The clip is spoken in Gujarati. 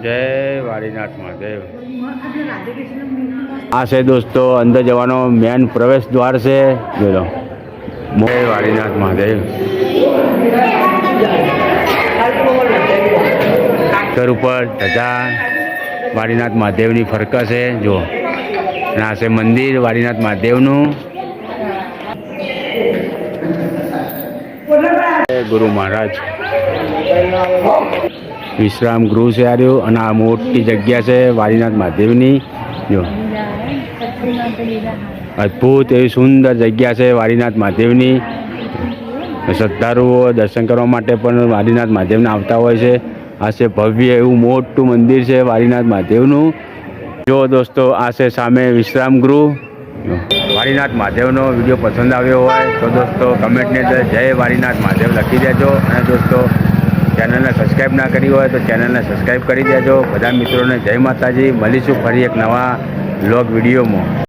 જય વાડીનાથ મહાદેવ. આ છે દોસ્તો અંદર જવાનો મેન પ્રવેશ દ્વાર છે. જોયો જય વાડીનાથ મહાદેવ. ઘર ઉપર ધજા વાડીનાથ મહાદેવની ફરકા છે. જો અને આ છે મંદિર વાડીનાથ મહાદેવનું. ગુરુ મહારાજ વિશ્રામ ગૃહ છે આર્યું અને આ મોટી જગ્યા છે વાડીનાથ મહાદેવની. જો અદ્ભુત એવી સુંદર જગ્યા છે વાડીનાથ મહાદેવની. શ્રદ્ધાળુઓ દર્શન કરવા માટે પણ વાડીનાથ મહાદેવને આવતા હોય છે. આ છે ભવ્ય એવું મોટું મંદિર છે વાડીનાથ મહાદેવનું. જો દોસ્તો આ છે સામે વિશ્રામ ગૃહ. વાડીનાથ મહાદેવનો વિડીયો પસંદ આવ્યો હોય તો દોસ્તો કમેન્ટની અંદર જય વાડીનાથ મહાદેવ લખી દેજો. અને દોસ્તો ચેનલને સબસ્ક્રાઈબ ના કરી હોય તો ચેનલને સબસ્ક્રાઈબ કરી દેજો. બધા મિત્રોને જય માતાજી. મળીશું ફરી એક નવા વ્લોગ વિડીયોમાં.